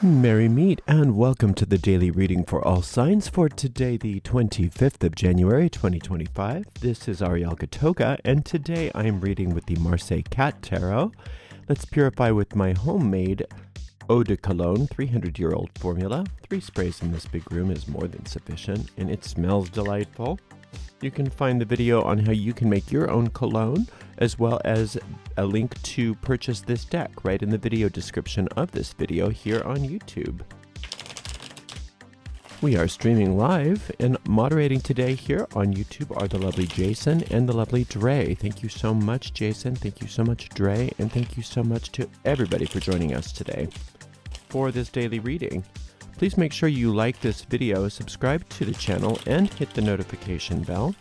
Merry meet and welcome to the daily reading for all signs for today, the 25th of January, 2025. This is Ariel and today I am reading with the Marseille Cat Tarot. Let's purify with my homemade Eau de Cologne 300-year-old formula. 3 sprays in this big room is more than sufficient, and it smells delightful. You can find the video on how you can make your own cologne, as well as a link to purchase this deck right in the video description of this video here on YouTube. We are streaming live, and moderating today here on YouTube are the lovely Jason and the lovely Dre. Thank you so much, Jason. Thank you so much, Dre. And thank you so much to everybody for joining us today for this daily reading. Please make sure you like this video, subscribe to the channel, and hit the notification bell.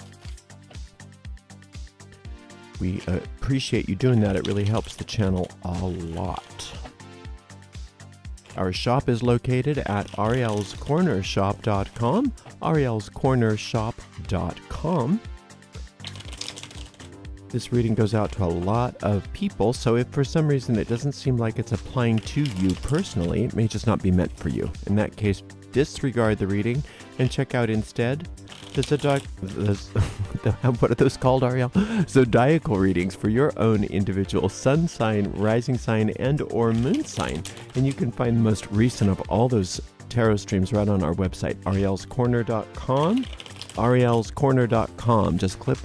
We appreciate you doing that. It really helps the channel a lot. Our shop is located at arielscornershop.com, arielscornershop.com. This reading goes out to a lot of people, so if for some reason it doesn't seem like it's applying to you personally, it may just not be meant for you. In that case, disregard the reading and check out instead what are those called, Ariel? Zodiacal readings for your own individual sun sign, rising sign, and or moon sign. And you can find the most recent of all those tarot streams right on our website, arielscorner.com. arielscorner.com. Just click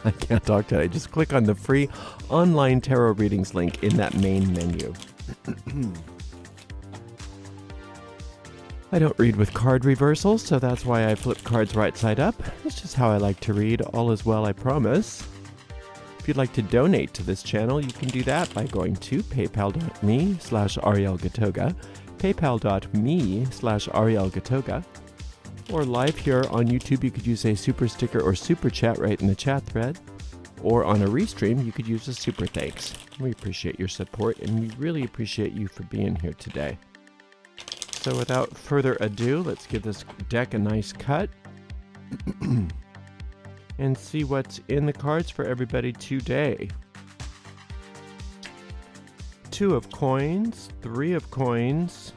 I can't talk today. Just click on the free online tarot readings link in that main menu. I don't read with card reversals, so that's why I flip cards right side up. That's just how I like to read. All is well, I promise. If you'd like to donate to this channel, you can do that by going to paypal.me/arielgatoga, paypal.me/arielgatoga. Or live here on YouTube, you could use a super sticker or super chat right in the chat thread. Or on a restream, you could use a super thanks. We appreciate your support, and we really appreciate you for being here today. So without further ado, let's give this deck a nice cut and see what's in the cards for everybody today. 2 of coins, 3 of coins,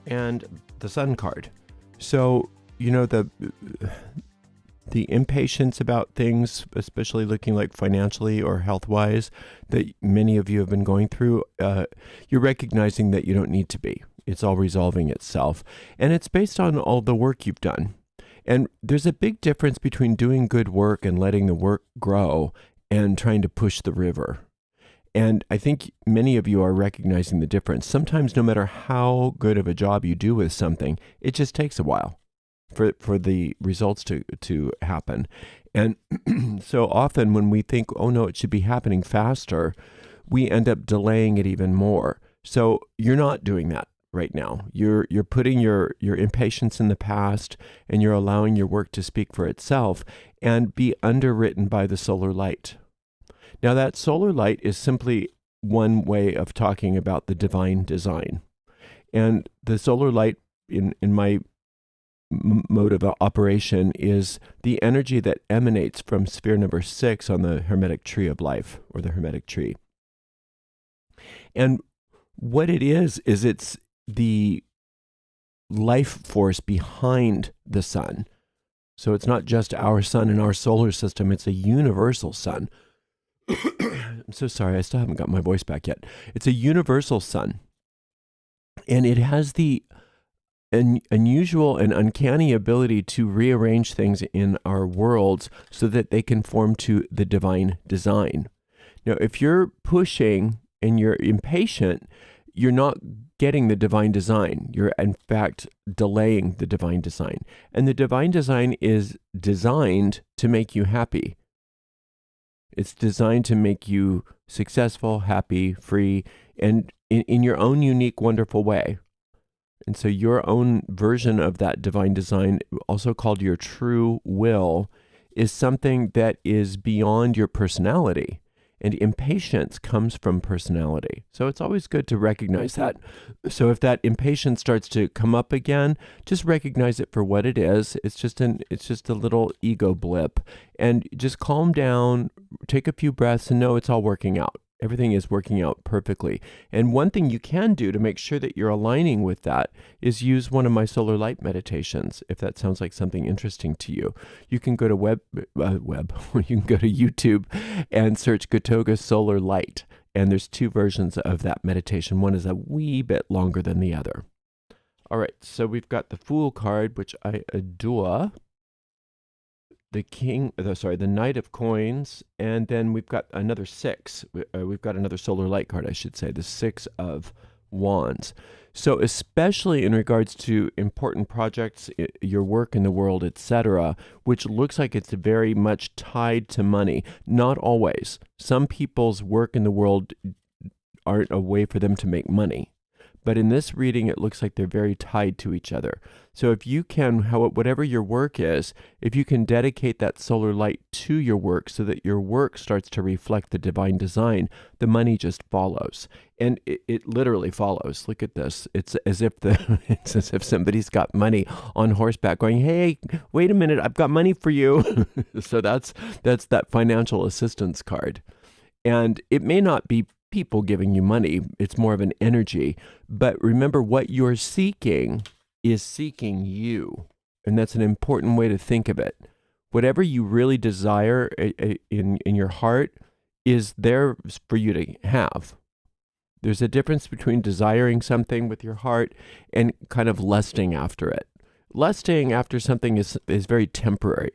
and the Sun card. So, you know, the impatience about things, especially looking like financially or health-wise, that many of you have been going through, you're recognizing that you don't need to be. It's all resolving itself. And it's based on all the work you've done. And there's a big difference between doing good work and letting the work grow and trying to push the river. And I think many of you are recognizing the difference. Sometimes no matter how good of a job you do with something, it just takes a while for the results to happen. And so often when we think, oh no, it should be happening faster, we end up delaying it even more. So you're not doing that right now. You're putting your impatience in the past, and you're allowing your work to speak for itself and be underwritten by the solar light. Now, that solar light is simply one way of talking about the divine design. And the solar light, in my mode of operation, is the energy that emanates from sphere number 6 on the Hermetic tree of life, or the Hermetic tree. And what it is it's the life force behind the sun. So it's not just our sun and our solar system, it's a universal sun. I'm so sorry, I still haven't got my voice back yet. It's a universal sun. And it has the unusual and uncanny ability to rearrange things in our worlds so that they conform to the divine design. Now, if you're pushing and you're impatient, you're not getting the divine design. You're, in fact, delaying the divine design. And the divine design is designed to make you happy. It's designed to make you successful, happy, free, and in your own unique, wonderful way. And so your own version of that divine design, also called your true will, is something that is beyond your personality. And impatience comes from personality. So it's always good to recognize that. So if that impatience starts to come up again, just recognize it for what it is. It's just a little ego blip. And just calm down, take a few breaths, and know it's all working out. Everything is working out perfectly. And one thing you can do to make sure that you're aligning with that is use one of my solar light meditations. If that sounds like something interesting to you, you can go to you can go to YouTube and search Gotoga Solar Light. And there's two versions of that meditation. One is a wee bit longer than the other. All right, so we've got the Fool card, which I adore. The Knight of Coins, and then we've got another six. We've got another solar light card, I should say, the Six of Wands. So especially in regards to important projects, your work in the world, etc., which looks like it's very much tied to money. Not always. Some people's work in the world aren't a way for them to make money. But in this reading, it looks like they're very tied to each other. So if you can, whatever your work is, if you can dedicate that solar light to your work so that your work starts to reflect the divine design, the money just follows. And it literally follows. Look at this. It's as if it's as if somebody's got money on horseback going, hey, wait a minute, I've got money for you. So that's that financial assistance card. And it may not be people giving you money, it's more of an energy. But remember, what you're seeking is seeking you. And that's an important way to think of it. Whatever you really desire in your heart is there for you to have. There's a difference between desiring something with your heart and kind of lusting after it. Lusting after something is very temporary.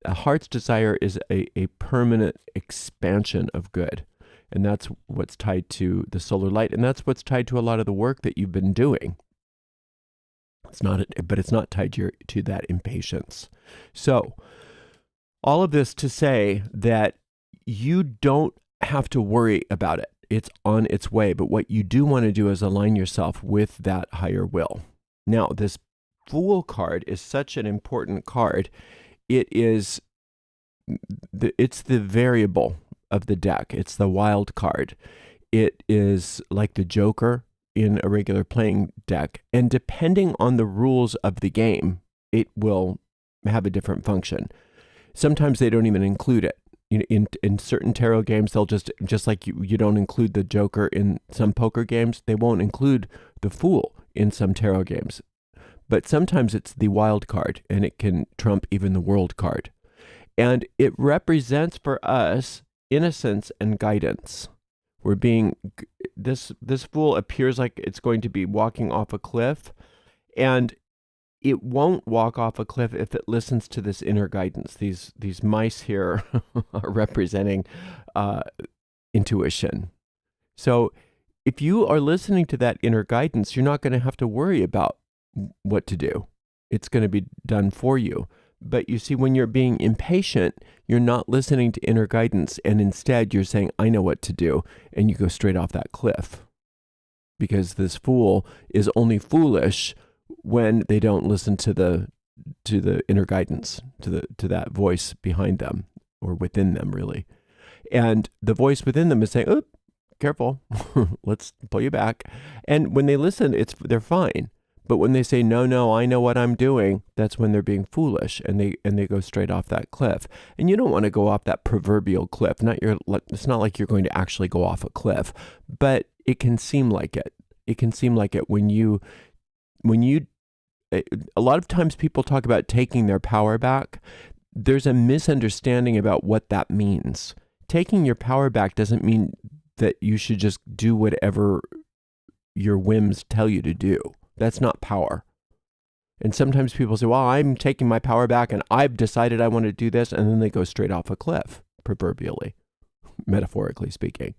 A heart's desire is a permanent expansion of good. And that's what's tied to the solar light. And that's what's tied to a lot of the work that you've been doing. But it's not tied to that impatience. So all of this to say that you don't have to worry about it. It's on its way. But what you do want to do is align yourself with that higher will. Now, this Fool card is such an important card. It's the variable of the deck. It's the wild card. It is like the Joker in a regular playing deck. And depending on the rules of the game, it will have a different function. Sometimes they don't even include it. In certain tarot games, they'll just like you don't include the Joker in some poker games, they won't include the Fool in some tarot games. But sometimes it's the wild card, and it can trump even the world card. And it represents for us innocence and guidance. This Fool appears like it's going to be walking off a cliff, and it won't walk off a cliff if it listens to this inner guidance. These mice here are representing intuition. So if you are listening to that inner guidance, you're not going to have to worry about what to do. It's going to be done for you. But you see, when you're being impatient, you're not listening to inner guidance, and instead you're saying, I know what to do, and you go straight off that cliff. Because this Fool is only foolish when they don't listen to the inner guidance, to that voice behind them, or within them, really. And the voice within them is saying, oh, careful, let's pull you back. And when they listen, they're fine. But when they say, no, I know what I'm doing, that's when they're being foolish, and they go straight off that cliff. And you don't want to go off that proverbial cliff. It's not like you're going to actually go off a cliff, but it can seem like it. It can seem like it when you, a lot of times people talk about taking their power back. There's a misunderstanding about what that means. Taking your power back doesn't mean that you should just do whatever your whims tell you to do. That's not power. And sometimes people say, well, I'm taking my power back and I've decided I want to do this. And then they go straight off a cliff, proverbially, metaphorically speaking.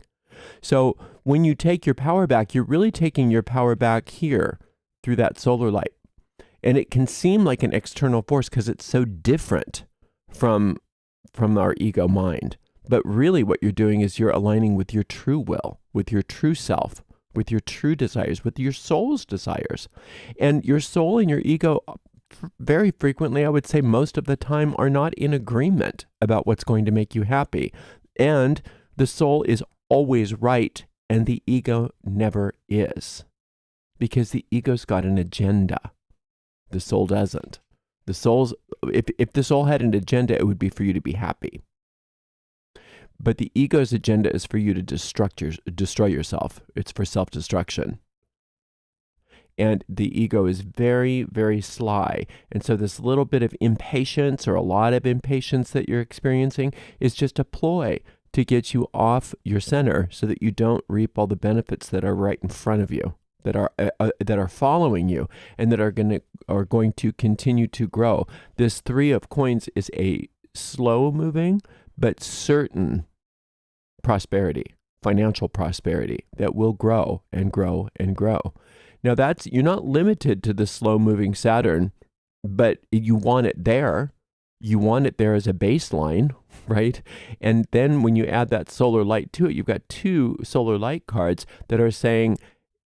So when you take your power back, you're really taking your power back here through that solar light. And it can seem like an external force because it's so different from our ego mind. But really what you're doing is you're aligning with your true will, with your true self, with your true desires, with your soul's desires. And your soul and your ego, very frequently, I would say most of the time, are not in agreement about what's going to make you happy. And the soul is always right, and the ego never is. Because the ego's got an agenda. The soul doesn't. If the soul had an agenda, it would be for you to be happy. But the ego's agenda is for you to destroy yourself. It's for self-destruction. And the ego is very, very sly. And so this little bit of impatience, or a lot of impatience that you're experiencing, is just a ploy to get you off your center so that you don't reap all the benefits that are right in front of you, that are following you, and that are going to continue to grow. This Three of Coins is a slow moving but certain prosperity, financial prosperity that will grow and grow and grow. Now you're not limited to the slow moving Saturn, but you want it there. You want it there as a baseline, right? And then when you add that solar light to it, you've got two solar light cards that are saying,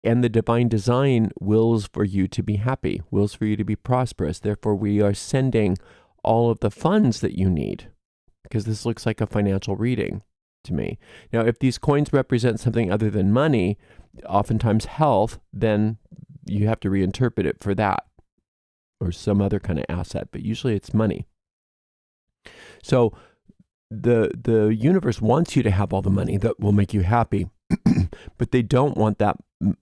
and the divine design wills for you to be happy, wills for you to be prosperous. Therefore, we are sending all of the funds that you need, because this looks like a financial reading to me. Now, if these coins represent something other than money, oftentimes health, then you have to reinterpret it for that or some other kind of asset, but usually it's money. So the universe wants you to have all the money that will make you happy, but they don't want that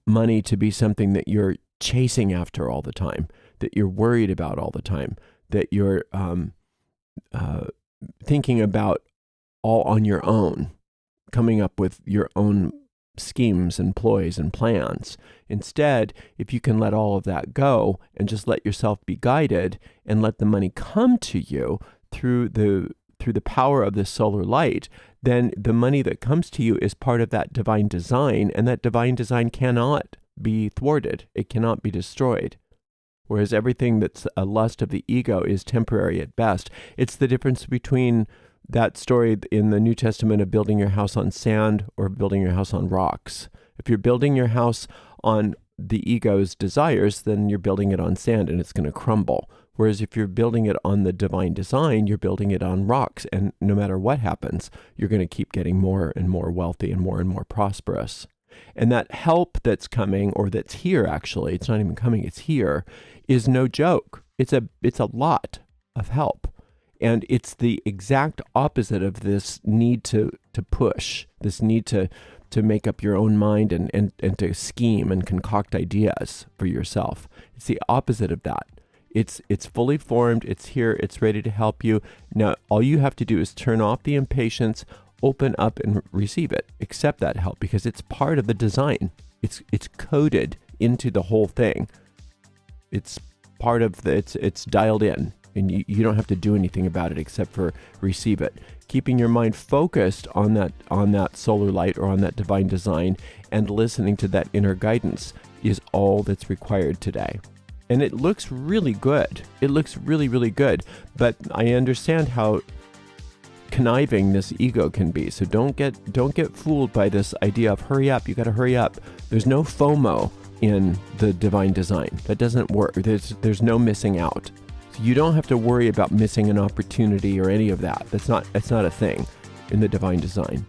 money to be something that you're chasing after all the time, that you're worried about all the time, that you're thinking about all on your own, coming up with your own schemes and ploys and plans. Instead, if you can let all of that go and just let yourself be guided and let the money come to you through the power of this solar light, then the money that comes to you is part of that divine design, and that divine design cannot be thwarted. It cannot be destroyed. Whereas everything that's a lust of the ego is temporary at best. It's the difference between that story in the New Testament of building your house on sand or building your house on rocks. If you're building your house on the ego's desires, then you're building it on sand and it's going to crumble. Whereas if you're building it on the divine design, you're building it on rocks, and no matter what happens, you're going to keep getting more and more wealthy and more prosperous. And that help that's coming, or that's here actually, it's not even coming, it's here, is no joke. It's a lot of help. And it's the exact opposite of this need to push, this need to make up your own mind and to scheme and concoct ideas for yourself. It's the opposite of that. It's fully formed, it's here, it's ready to help you. Now, all you have to do is turn off the impatience, open up and receive it. Accept that help, because it's part of the design. It's coded into the whole thing. It's part of it's dialed in, and you don't have to do anything about it except for receive it. Keeping your mind focused on that solar light or on that divine design and listening to that inner guidance is all that's required today. And it looks really good. It looks really, really good. But I understand how conniving this ego can be. So don't get fooled by this idea of hurry up. You got to hurry up. There's no FOMO in the divine design. That doesn't work. There's no missing out. So you don't have to worry about missing an opportunity or any of that. That's not a thing in the divine design.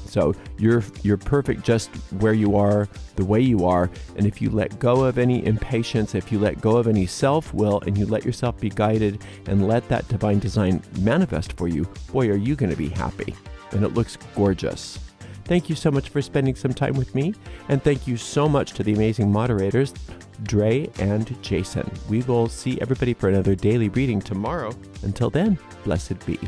So you're perfect just where you are, the way you are. And if you let go of any impatience, if you let go of any self-will, and you let yourself be guided and let that divine design manifest for you, boy, are you going to be happy. And it looks gorgeous. Thank you so much for spending some time with me. And thank you so much to the amazing moderators, Dre and Jason. We will see everybody for another daily reading tomorrow. Until then, blessed be.